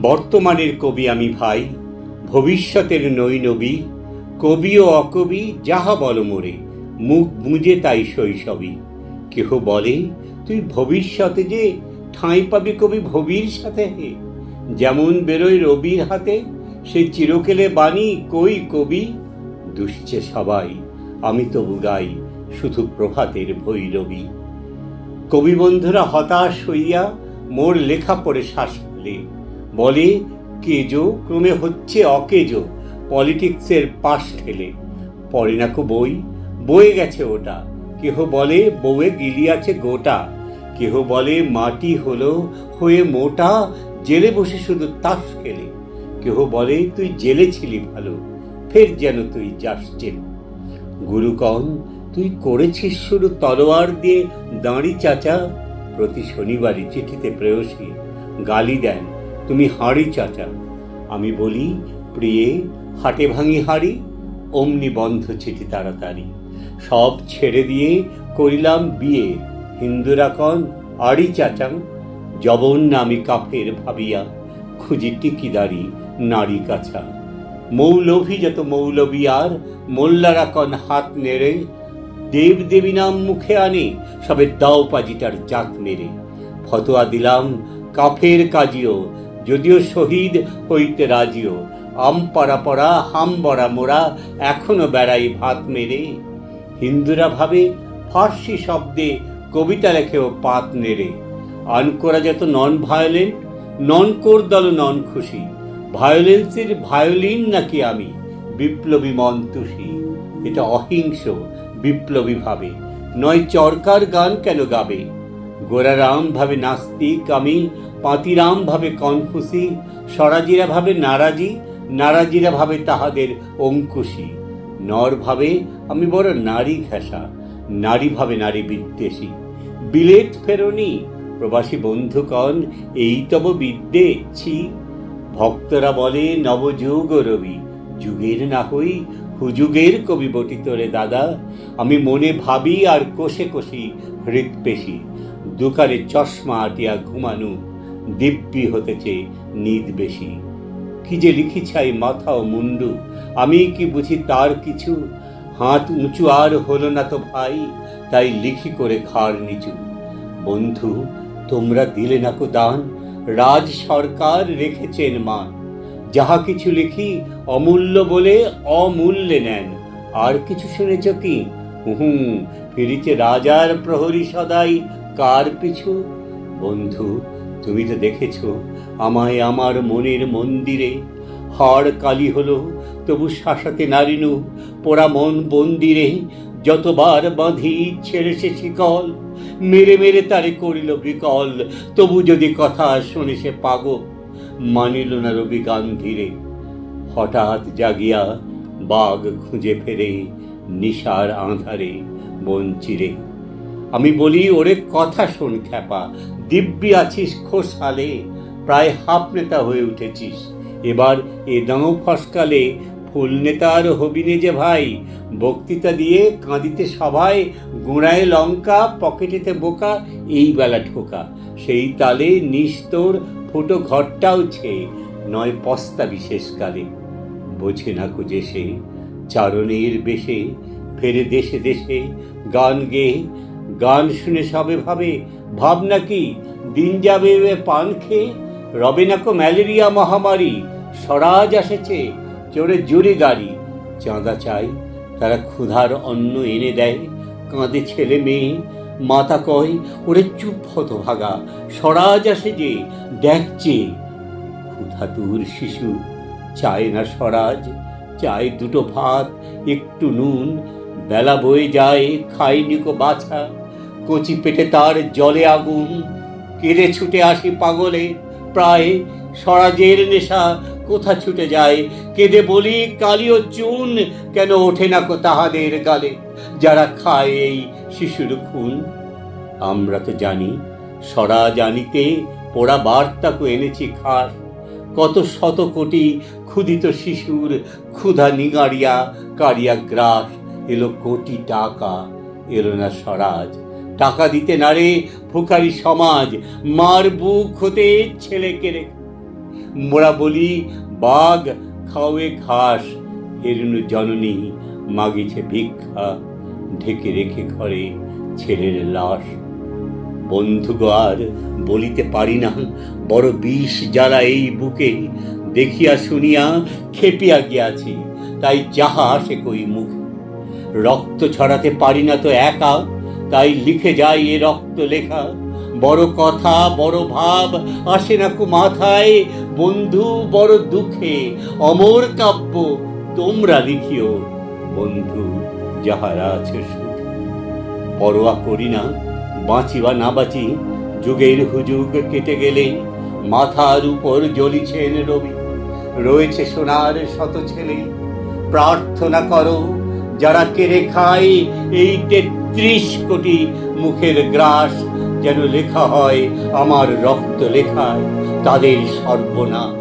বর্তমানের কবি আমি ভাই, ভবিষ্যতের নই নবী। কবি ও অকবি যাহা বল মোরে, মুখ বুঁজে তাই শৈশবী। কেহ বলে তুই ভবিষ্যতে যে ঠাঁই পাবি কবি ভবির সাথে হে। যেমন বেরোয় রবির হাতে, সে চিরকেলে বাণী কই কবি। দুষছে সবাই, আমি তবু গাই শুধু প্রভাতের ভৈরবী। কবি বন্ধুরা হতাশ হইয়া মোর লেখা পড়ে শ্বাস ফেলে, বলে কেজো ক্রমে হচ্ছে অকেজো, পলিটিক্সের পাশ ঠেলে। পড়ে নাকো বই, বয়ে গেছে ওটা। কেহ বলে বউয়ে গিলিয়াছে গোটা। কেহ বলে মাটি হলো হয়ে মোটা, জেলে বসে শুধু তাস খেলে। কেহ বলে তুই জেলে ছিলি ভালো, ফের যেন তুই যাস জেলে। গুরুকণ তুই করেছিস শুরু তলোয়ার দিয়ে দাঁড়ি চাচা। প্রতি শনিবারই চিঠিতে প্রেয়সী গালি দেন তুমি হাঁড়ি চাচা। আমি বলি প্রিয়ে হাটে ভাঙি হাঁড়ি, অমনি বন্ধ চিঠি তাড়াতাড়ি। সব ছেড়ে দিয়ে করিলাম বিয়ে, হিন্দুরা কন আড়ি চাচা। জবন আমি কাফের ভাবিয়া, খুঁজি টিকিদারি নারী কাছা। মৌলভী যত মৌলবী আর মোল্লারা কন হাত নেড়ে, দেব দেবী নাম মুখে আনে সবে দাও পাজিটার জাত মেরে। ফতোয়া দিলাম কাফের কাজিও, যদিও শহীদ হইতে রাজিও। আম পাড়া পড়া হাম বড়া মোরা, এখনো বেড়াই ভাত মেরে। হিন্দুরা ভাবে ফার্সি শব্দে কবিতা লেখেও পাত নেড়ে। আনকোরা যত নন ভায়োলেন্ট, নন কোর দল নন খুশি। ভায়োলেন্সের ভায়োলিন নাকি আমি, বিপ্লবী মন্তুষী। এটা অহিংস বিপ্লবী ভাবে, নয় চরকার গান কেন গাবে। গোরারাম ভাবে নাস্তিক আমি, পাতিরাম ভাবে কনফুসি। স্বরাজিরা ভাবে নারাজি, নারাজিরা ভাবে তাহাদের অঙ্কুশী। নর ভাবে আমি বড় নারী ঘেঁষা, নারী ভাবে নারী বিদ্বেষী। বিলেত ফেরনি প্রবাসী বন্ধুকণ, এই তব বিদ্যে ছি। ভক্তরা বলে নবযুগ রবি, যুগের না হই হুযুগের কবি বটি তোরে দাদা। আমি মনে ভাবি আর কোষে কোষি হৃৎপেশি। দুকারে চশমা আটিয়া ঘুমানু, দিব্যি হতেছে নিদ বেশি। কি যে লিখিছাই মাথা ও মুন্ডু, আমি কি বুঝি তার কিছু। হাত উঁচু আর হলো না তো ভাই, তাই লিখি করে ঘাড় নিচু। বন্ধু তোমরা দিলে নাকো দান, রাজ সরকার রেখেছেন মান। যাহা কিছু লিখি অমূল্য বলে অমূল্যে নেন। আর কিছু শুনেছ কি? ফিরিছে রাজার প্রহরী সদাই কার পিছু। বন্ধু তুমি তো দেখেছ আমায় আমার মনের মন্দিরে। হাড় কালি হলো তবু শাসাতে নারিনু, পোড়া মন বন্দিরে। যতবার বাঁধি ছেড়ে সে শিকল, মেরে মেরে তারে করিল বিকল। তবু যদি কথা শুনে সে পাগল, মানিল না রবি গান্ধীরে। হঠাৎ জাগিয়া বাঘ খুঁজে ফেরে নিশার আঁধারে বন চিরে। আমি বলি ওরে কথা শোন খ্যাপা, দিব্যি আছিস খোসালে। প্রায় হাফ নেতা হয়ে উঠেছিস, এবার এ দাঁও ফসকালে ফুল নেতার হবিনে যে ভাই। বক্তৃতা দিয়ে কাঁদিতে সবাই, গোড়ায় লঙ্কা পকেটেতে বোকা, এই বেলা ঠোকা। সেই তালে নিস্তর ফুটো ঘরটাও ছে, নয় পস্তা বিশেষকালে। বোঝে না কুজে সে চারণের বেশে, ফেরে দেশে দেশে গান গেয়ে। গান শুনে সবে ভাবে ভাবনা কি দিন যাবে পান খেয়ে। রবে নাকো ম্যালেরিয়া মহামারী, স্বরাজ আসেছে চড়ে জুড়ি গাড়ি। চাঁদা চাই তারা ক্ষুধার অন্ন এনে দেয়, কাঁদে ছেলে মেয়ে। মাতা কয় ওরে চুপ হতভাগা, স্বরাজ আসে যে দেখছে। ক্ষুধাতুর শিশু চায় না স্বরাজ, চায় দুটো ভাত একটু নুন। বেলা বয়ে যায় খায়নি কো বাছা, কচি পেটে তার জলে আগুন। কেড়ে ছুটে আসি পাগলে প্রায়, স্বরাজের নেশা কোথা ছুটে যায়। কেঁদে বলি কালিও চুন, কেন ওঠে না কো তাহাদের গালে যারা খায় এই শিশুর খুন। আমরা তো জানি স্বরাজ আনিতে পোড়া বার্তাকে এনেছি খাস। কত শত কোটি ক্ষুধিত শিশুর ক্ষুধা নিগাড়িয়া কারিয়া গ্রাস। এলো কোটি টাকা, এলো না স্বরাজ। টাকা দিতে নারে ফুকারি সমাজ, মার বুক হতে ছেলেকে রেখে। মোরা বলি বাঘ খাওয়ে ঘাস, হেরুন জননী মাগিছে ভিক্ষা, ঢেকে রেখে ঘরে ছেলের লাশ। বন্ধুগো আর বলিতে পারি না, বড় বিষ জ্বালা এই বুকে, দেখিয়া শুনিয়া খেপিয়া গিয়াছি, তাই যাহা আসে কই মুখে। রক্ত ছড়াতে পারি না তো একা, তাই লিখে যাই এ রক্ত লেখা। বড় কথা বড় ভাব আসে না কো মাথায়, বন্ধু বড় দুঃখে অমর কাব্য তোমরা লিখিও, বন্ধু যাহারা আছে সুখে। পরোয়া করি না বাঁচি বা না বাঁচি, যুগের হুজুগ কেটে গেলে মাথার উপর জ্বলিছেন রবি, রয়েছে সোনার শত ছেলে। প্রার্থনা করো যারা কেড়ে খায় এই ৩৩ কোটি মুখের গ্রাস, যেন লেখা হয় আমার রক্ত লেখায় তাদের সর্বনাশ।